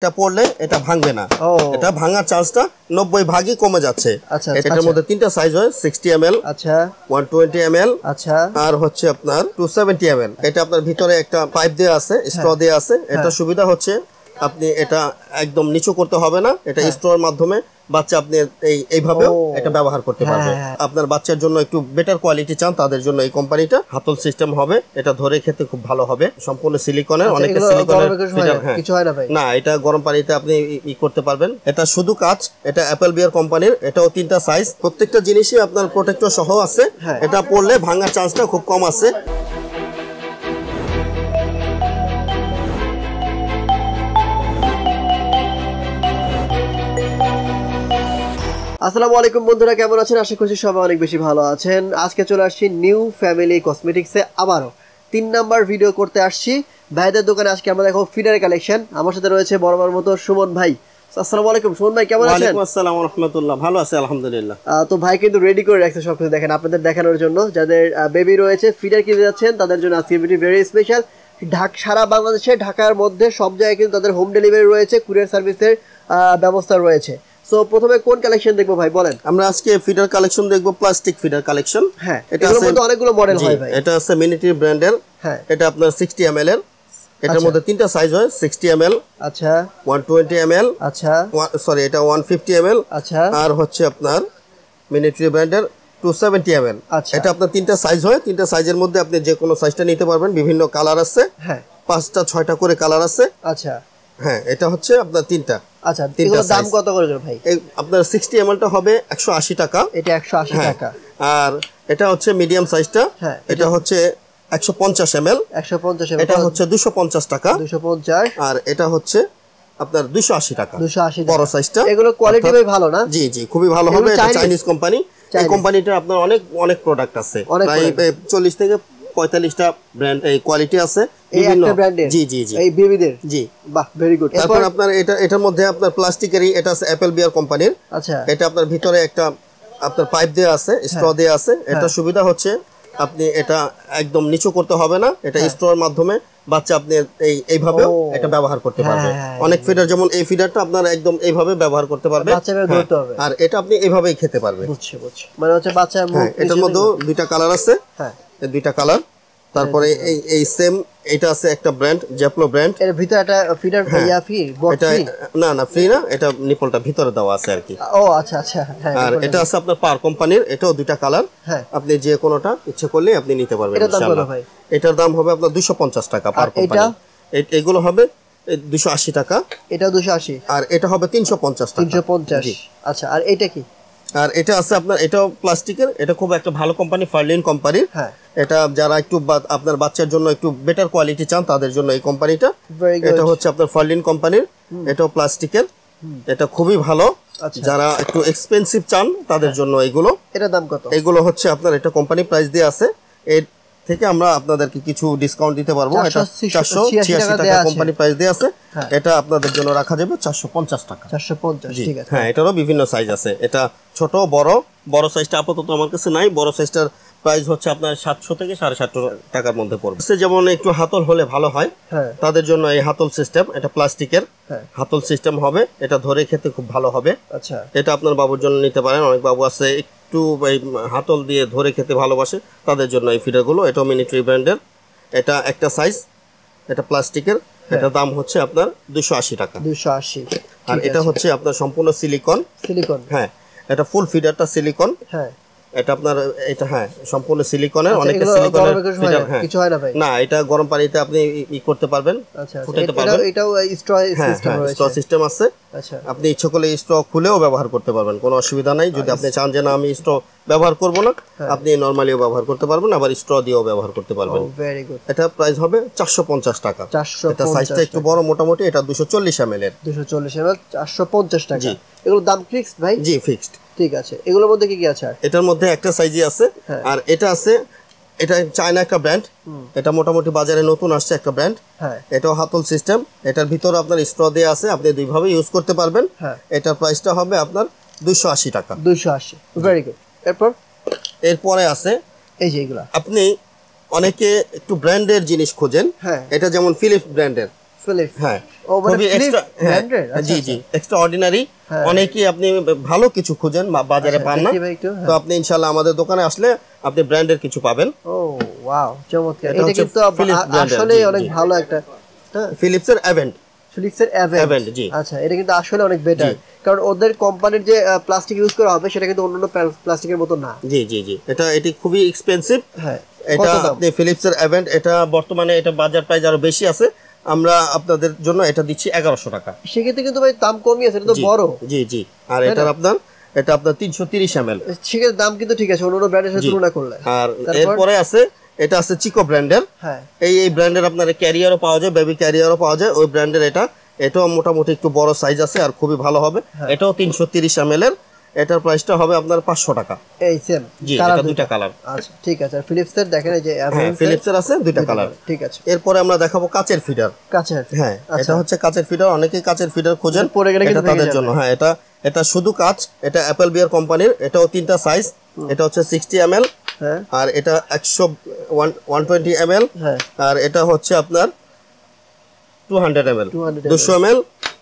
এটা পড়লে এটা ভাঙবে না, এটা ভাঙার চান্সটা 90 ভাগই কমে যাচ্ছে। এটার মধ্যে তিনটা সাইজ হয়, 60 ml, 120 ml, আর হচ্ছে আপনার 270 ml। এটা আপনার ভিতরে একটা পাইপ দেওয়া আছে, স্ট্র দেওয়া আছে। এটা সুবিধা হচ্ছে আপনি এটা একদম নিচু করতে হবে না, এটা স্ট্রর মাধ্যমে বাচ্চা আপনি এইভাবেও এটা ব্যবহার করতে পারবে। আপনার বাচ্চার জন্য একটু বেটার কোয়ালিটি চান, তাদের জন্য এই কোম্পানিটা হাতল সিস্টেম হবে, এটা ধরে খেতে খুব ভালো হবে। সম্পূর্ণ সিলিকনের, অনেকটা সিলিকনের কিছু হয় না ভাই? না, এটা গরম পানিতে আপনি করতে পারবেন। এটা শুধু কাঁচ, এটা অ্যাপল বিয়ার কোম্পানির, এটাও তিনটা সাইজ, প্রত্যেকটা জিনিসই আপনার প্রোটেক্টর সহ আছে। এটা পড়লে ভাঙার চান্সটা খুব কম আছে। আসসালামু আলাইকুম বন্ধুরা, কেমন আছেন? আশা করছি সবাই অনেক বেশি ভালো আছেন। আজকে চলে আসছি নিউ ফ্যামিলি কসমেটিক্সে, আবারও 3 নাম্বার ভিডিও করতে আসছি ভাইদের দোকানে। আজকে আমরা দেখো ফিডারের কালেকশন। আমার সাথে রয়েছে বরাবর মতো সুমন ভাই। আসসালামু আলাইকুম সুমন ভাই, কেমন আছেন? ওয়ালাইকুম আসসালাম ওয়া রাহমাতুল্লাহ, ভালো আছি আলহামদুলিল্লাহ। তো ভাই কিন্তু রেডি করে রাখছে সবকিছু, দেখেন আপনাদের দেখানোর জন্য। যাদের বেবি রয়েছে, ফিডার কিনতে যাচ্ছেন, তাদের জন্য আজকে ভিডিও ভেরি স্পেশাল। সারা বাংলাদেশে, ঢাকার মধ্যে সব জায়গায় কিন্তু তাদের হোম ডেলিভারি রয়েছে, কুরিয়ার সার্ভিসের ব্যবস্থা রয়েছে। সো প্রথমে কোন কালেকশন দেখবো ভাই বলেন? আমরা আজকে ফিডার কালেকশন দেখবো, প্লাস্টিক ফিডার কালেকশন। হ্যাঁ, এটার মধ্যে অনেকগুলো মডেল হয় ভাই। এটা আছে মিনিটি ব্র্যান্ডের। হ্যাঁ, এটা আপনার 60 ml এর। এটার মধ্যে তিনটা সাইজ হয়, 60 ml, 120 ml, সরি এটা 150 ml, আর হচ্ছে আপনার মিনিটি ব্র্যান্ডের 270 ml। এটা আপনার তিনটা সাইজ হয়, তিনটা সাইজের মধ্যে আপনি যে কোনো সাইজটা নিতে পারবেন। বিভিন্ন কালার আছে, হ্যাঁ 5টা 6টা করে কালার আছে। হ্যাঁ, এটা হচ্ছে আপনার তিনটা। তিনটা দাম কত করে ভাই? আপনার 60 ml টা হবে 180 টাকা, এটা 180 টাকা। আর এটা হচ্ছে মিডিয়াম সাইজটা, এটা হচ্ছে 150 ml, এটা হচ্ছে 250 টাকা, 250। আর এটা হচ্ছে আপনার 280 টাকা, বড় সাইজটা। এগুলো কোয়ালিটি ভাই ভালো না? জি জি, খুবই ভালো হবে। এটা চাইনিজ কোম্পানি। এই কোম্পানিটা আপনার অনেক প্রোডাক্ট আছে, প্রায় 40 থেকে 45টা ব্র্যান্ড এই কোয়ালিটি আছে বিভিন্ন ব্র্যান্ডের। জি জি জি, এই বেবিদের। জি, বাহ, ভেরি গুড। তারপর আপনার এটার মধ্যে আপনার প্লাস্টিকেরই, এটা আছে অ্যাপল বিয়ার কোম্পানির। এটা আপনার ভিতরে একটা আপনার পাইপ দেওয়া আছে, স্ট্র দেওয়া আছে। এটা সুবিধা হচ্ছে আপনি এটা একদম নিচু করতে হবে না, এটা স্ট্রর মাধ্যমে বাচ্চা আপনি এইভাবেও এটা ব্যবহার করতে পারবে। অনেক ফিডার, যেমন এই ফিডারটা আপনারা একদম এইভাবে ব্যবহার করতে পারবে, আর এটা আপনি এইভাবেই খেতে পারবে। মানে হচ্ছে বাচ্চা। এটার মধ্যে দুইটা কালার আছে, হ্যাঁ দুইটা কালার। তারপরে এই সেম এটা আছে একটা ব্র্যান্ড, জ্যাপলো ব্র্যান্ড। এর ভিতরে একটা ফিডার ভাইয়া ফ্রি, এটা না ফ্রি না, এটা নিপলটা ভিতরে দেওয়া আছে আর কি। ও আচ্ছা আচ্ছা, হ্যাঁ। আর এটা আছে আপনার পার কোম্পানির, এটাও দুইটা কালার। আপনি যে কোনোটা ইচ্ছে করলে আপনি নিতে পারবেন ইনশাআল্লাহ। এটার দাম হবে আপনার 250 টাকা পার কোম্পানি। এগুলো হবে 280 টাকা, এটা 280, আর এটা হবে 350 টাকা, 350। আচ্ছা, আর এটা কি? আর এটা আছে আপনার, এটাও প্লাস্টিকের, এটা খুব একটা ভালো কোম্পানি, ফার্লিন কোম্পানির। হ্যাঁ, এটা যারা একটু আপনার বাচ্চার জন্য একটু বেটার কোয়ালিটি চান, তাদের জন্য এই কোম্পানিটা। এটা হচ্ছে আপনার ফার্লিন কোম্পানির, এটাও প্লাস্টিকের, এটা খুবই ভালো। যারা একটু এক্সপেন্সিভ চান তাদের জন্য এগুলো। এটার দাম কত? এগুলো হচ্ছে আপনার, এটা কোম্পানি প্রাইস দিয়ে আছে, এর থেকে আমরা আপনাদেরকে কিছু ডিসকাউন্ট দিতে পারবো। এটা 486 টাকা কোম্পানি প্রাইস দিয়ে আছে, এটা আপনাদের জন্য রাখা যাবে 450 টাকা। 450, ঠিক আছে। হ্যাঁ, এটারও বিভিন্ন সাইজ আছে, এটা ছোট বড় সাইজটা আপাতত আমার কাছে নাই। বড় সাইজটার প্রাইস হচ্ছে আপনার 700 থেকে 750 টাকার মধ্যে পড়বে। যেমন একটু হাতল হলে ভালো হয়, তাদের জন্য এই হাতল সিস্টেম, এটা প্লাস্টিকের হাতল সিস্টেম হবে, এটা ধরে খেতে খুব ভালো হবে। আচ্ছা, এটা আপনার বাবুর জন্য নিতে পারেন। অনেক বাবু আছে একটু হাতল দিয়ে ধরে খেতে ভালোবাসে, তাদের জন্য এই ফিডারগুলো। এটাও মিনিট্রি ব্র্যান্ডের, এটা একটা সাইজ, এটা প্লাস্টিকের। এটা দাম হচ্ছে আপনার 280 টাকা, 280। আর এটা হচ্ছে আপনার সম্পূর্ণ সিলিকন। হ্যাঁ, এটা ফুল ফিডারটা সিলিকন। হ্যাঁ, এটা আপনার এটা হ্যাঁ সম্পূর্ণ সিলিকনের, অনেকটা সিলিকনের ফিডার। হ্যাঁ, কিছু হয় না ভাই? না, এটা গরম পানিতে আপনি করতে পারবেন, ফুটাইতে পারবেন। এটাও স্ট্র সিস্টেম রয়েছে, স্ট্র সিস্টেম আছে। আচ্ছা, আপনি ইচ্ছে করলে স্ট্র খুলেও ব্যবহার করতে পারবেন, কোনো অসুবিধা নাই। যদি আপনি চান যে না আমি স্ট্র ব্যবহার করব না, আপনি নরমালিও ব্যবহার করতে পারবেন, আবার স্ট্র দিয়েও ব্যবহার করতে পারবেন। Very good. এটা প্রাইস হবে 450 টাকা। এটা সাইজটা একটু বড়, মোটামুটি এটা 240 ml এর। 240 ml 450 টাকা। এগুলো দাম ফিক্সড ভাই? জি, ফিক্সড। ঠিক আছে, এগুলোর মধ্যে কি কি আছে? এটার মধ্যে একটা সাইজই আছে, আর এটা আছে, এটা চায়না একটা ব্র্যান্ড। এটা মোটামুটি বাজারে নতুন আসছে একটা ব্র্যান্ড। হ্যাঁ, এটাও হাতল সিস্টেম, এটার ভিতরে আপনার স্ট্র দেয়া আছে, আপনি দুইভাবে ইউজ করতে পারবেন। এটার প্রাইসটা হবে আপনার 280 টাকা। 280, ভেরি গুড। এরপরে আছে এই যে এগুলা, আপনি অনেকে একটু ব্র্যান্ডের জিনিস খোঁজেন। এটা যেমন ফিলিপস ব্র্যান্ডের, ফিলিপ হ্যাঁ ও মানে খুবই ফিলিপ এক্সট্রা ব্র্যান্ডের জি জি এক্সট্রা অর্ডিনারি অনেকেই আপনি ভালো কিছু খুঁজেন বাজারে পান না তো আপনি ইনশাআল্লাহ আমাদের দোকানে আসলে আপনি ব্র্যান্ডের কিছু পাবেন ও ওয়াও চমৎকার এটা কিন্তু আসলে অনেক ভালো একটা ফিলিপসের অ্যাভেন্ট ফিলিপসের অ্যাভেন্ট জি আচ্ছা এটা কিন্তু আসলে অনেক বেটার কারণ ওদের কোম্পানির যে প্লাস্টিক ইউজ করা হবে সেটা কিন্তু অন্যান্য প্লাস্টিকের মতো না জি জি জি এটি খুবই এক্সপেন্সিভ হ্যাঁ এটা আপনি ফিলিপসের অ্যাভেন্ট এটা বর্তমানে এটা বাজার প্রাইস আরো বেশি আছে আমরা আপনাদের জন্য এটা দিচ্ছি 1100 টাকা সেক্ষেত্রে কিন্তু ভাই দাম কমই আছে এটা তো বড় জি জি আর এটা আপনার 330 ml সেক্ষেত্রে দাম কিন্তু ঠিক আছে অন্যান্য ব্র্যান্ডের সাথে তুলনা করলে আর এরপরে আছে এটা আছে চিকো ব্র্যান্ডের হ্যাঁ এই ব্র্যান্ডের আপনার ক্যারিয়ারও পাওয়া যায় বেবি ক্যারিয়ারও পাওয়া যায় ওই ব্র্যান্ডের এটাও মোটামুটি একটু বড় সাইজ আছে আর খুবই ভালো হবে এটাও 330 ml এর এটার প্রাইসটা হবে আপনার 500 টাকা এই সেম জি এটা দুইটা কালার আচ্ছা ঠিক আছে আর ফিলিপসের দেখেন এই যে ফিলিপসের আছে দুইটা কালার ঠিক আছে এরপরে আমরা দেখাবো কাচের ফিডার হ্যাঁ এটা হচ্ছে কাচের ফিডার অনেকেই কাচের ফিডার খোঁজেন এটা তাদের জন্য হ্যাঁ এটা শুধু কাচ এটা অ্যাপল বিয়ার কোম্পানির এটাও তিনটা সাইজ এটা হচ্ছে 60 ml আর এটা 120 ml আর এটা হচ্ছে আপনার 200 ml 200 ml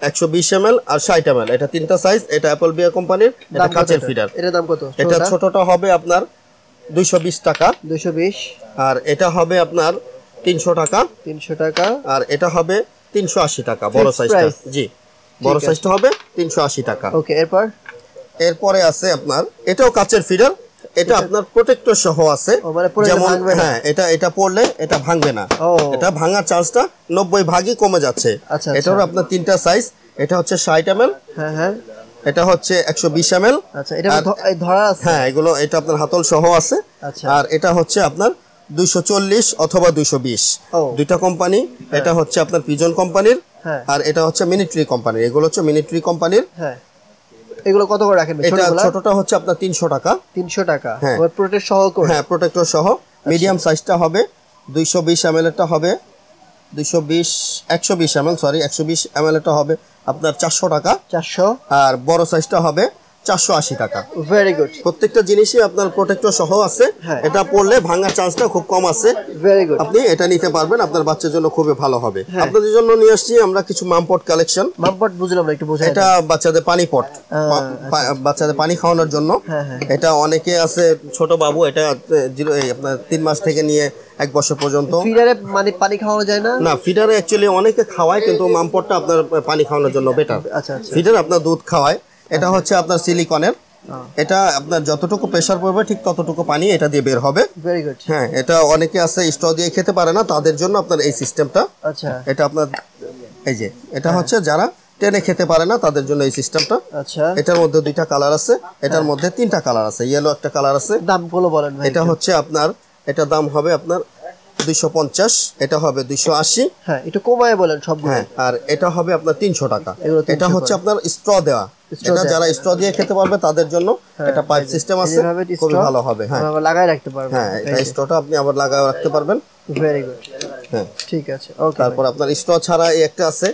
120 ml আর 60 ml এটা তিনটা সাইজ এটা অ্যাপল বিয়ার কোম্পানির এটা কাচের ফিডার এটার দাম কত এটা ছোটটা হবে আপনার 220 টাকা 220 আর এটা হবে আপনার 300 টাকা আর এটা হবে 380 টাকা বড় সাইজটা জি বড় সাইজটা হবে 380 টাকা ওকে এরপরে আছে আপনার এটাও কাচের ফিডার এটা আপনার প্রোটেক্টর সহ আছে যেমন হ্যাঁ এটা পড়লে এটা ভাঙবে না এটা ভাঙার চান্সটা 90 ভাগই কমে যাচ্ছে এটার আপনার তিনটা সাইজ এটা হচ্ছে 60 ml হ্যাঁ এটা হচ্ছে 120 ml আচ্ছা এটা ধরা আছে হ্যাঁ এগুলো এটা আপনার হাতল সহ আছে আর এটা হচ্ছে আপনার 240 অথবা 220 দুইটা কোম্পানি এটা হচ্ছে আপনার পিজন কোম্পানির আর এটা হচ্ছে মিলিটারি কোম্পানির এগুলো হচ্ছে মিলিটারি কোম্পানির হ্যাঁ এগুলো কত করে রাখেন এটা ছোটটা হচ্ছে আপনার 300 টাকা আর প্রোটেক্টর সহ করে হ্যাঁ প্রোটেক্টর সহ মিডিয়াম সাইজটা হবে 220 ml এরটা হবে 120 ml সরি 120 ml এরটা হবে আপনার 400 টাকা আর বড় সাইজটা হবে 480 টাকা ভেরি গুড প্রত্যেকটা জিনিসই আপনার প্রোটেক্টর সহ আছে এটা পড়লে ভাঙার চান্সটা খুব কম আছে ভেরি গুড আপনি এটা নিতে পারবেন আপনার বাচ্চার জন্য খুবই ভালো হবে আপনাদের জন্য নিয়ে আসছি আমরা কিছু মামপট কালেকশন মামপট বুঝলাম না একটু বোঝাই এটা বাচ্চাদের পানি পট বাচ্চাদের পানি খাওয়ানোর জন্য এটা অনেকে আছে ছোট বাবু এটা আপনার 3 মাস থেকে নিয়ে 1 বছর পর্যন্ত ফিডারে মানে পানি খাওয়ানো যায় না না ফিডারে অ্যাকচুয়ালি অনেকে খাওয়ায় কিন্তু মামপটটা আপনার পানি খাওয়ানোর জন্য বেটার আচ্ছা ফিডার আপনার দুধ খাওয়ায় এটা হচ্ছে আপনার সিলিকনের এটা আপনার যতটুকু প্রেসার পড়বে ঠিক ততটুকু পানি এটা দিয়ে বের হবে ভেরি গুড হ্যাঁ এটা অনেকে আছে স্ট্র দিয়ে খেতে পারে না তাদের জন্য আপনার এই সিস্টেমটা আচ্ছা এটা আপনার এই যে এটা হচ্ছে যারা টেনে খেতে পারে না তাদের জন্য এই সিস্টেমটা আচ্ছা এটার মধ্যে দুইটা কালার আছে এটার মধ্যে তিনটা কালার আছে ইয়েলো একটা কালার আছে দামগুলো বলেন ভাই এটা হচ্ছে আপনার এটা দাম হবে আপনার 250 এটা হবে 280 হ্যাঁ একটু কমায় বলেন সবগুলো হ্যাঁ আর এটা হবে আপনার 300 টাকা এটা হচ্ছে আপনার স্ট্র দেওয়া এটা যারা স্ট্র দিয়ে খেতে পারবে তাদের জন্য এটা পাইপ সিস্টেম আছে খুব ভালো হবে হ্যাঁ লাগায় রাখতে পারবেন হ্যাঁ এটা স্ট্রটা আপনি আবার লাগায় রাখতে পারবেন ভেরি গুড হ্যাঁ ঠিক আছে ওকে তারপর আপনার স্ট্র ছাড়া এই একটা আছে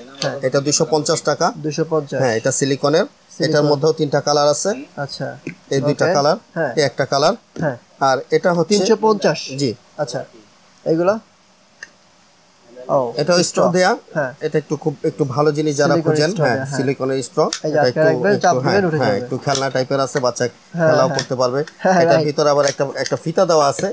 এটা 250 টাকা 250 হ্যাঁ এটা সিলিকনের এটার মধ্যেও তিনটা কালার আছে আচ্ছা এই দুইটা কালার এই একটা কালার হ্যাঁ আর এটা হচ্ছে 350 জি আচ্ছা এগুলা এটা স্ট্র দেয়া এটা একটু ভালো জিনিস যারা খুঁজেন হ্যাঁ সিলিকনের স্ট্র হ্যাঁ একটু খেলনা টাইপের আছে বাচ্চা খেলাও করতে পারবে এটার ভিতরে আবার একটা ফিতা দেওয়া আছে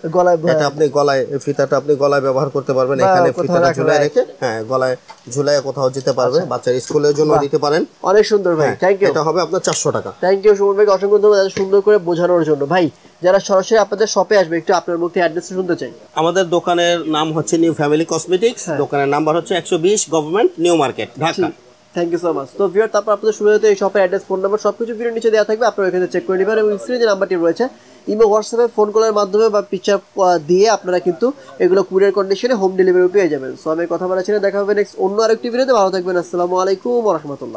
এটা আপনি গলায় ফিতাটা আপনি গলায় ব্যবহার করতে পারবেন এখানে ফিতাটা ঝুলায় রেখে হ্যাঁ গলায় ঝুলায় কোথাও যেতে পারবে বাচ্চার স্কুলের জন্য দিতে পারেন অনেক সুন্দর ভাই থ্যাংক ইউ এটা হবে আপনার 400 টাকা থ্যাংক ইউ সুমন ভাই অসংখ্য ধন্যবাদ সুন্দর করে বোঝানোর জন্য ভাই যারা সরাসরি আপনাদের শপে আসবে একটু আপনার মুখে অ্যাড্রেস শুনতে চাই আমাদের দোকানের নাম হচ্ছে নিউ ফ্যামিলি কসমেটিক্স দোকানের নাম্বার হচ্ছে 120 government new market Dhaka thank you so much তো ভিউয়ার তারপর আপনাদের সুবিধাতে এই শপের অ্যাড্রেস ফোন নাম্বার সবকিছু ভিডিওর নিচে দেওয়া থাকবে আপনারা এখানে চেক করে নেবেন এবং স্ক্রিনে যে নাম্বারটি রয়েছে ইমো হোয়াটসঅ্যাপে ফোন কলের মাধ্যমে বা পিকচার দিয়ে আপনারা কিন্তু এগুলো কুরিয়ার কন্ডিশনে হোম ডেলিভারি পেয়ে যাবেন সো আমি কথা বলা ছিল দেখা হবে নেক্সট অন্য আরেকটি ভিডিওতে ভালো থাকবেন আসসালামু আলাইকুম ওয়া রাহমাতুল্লাহ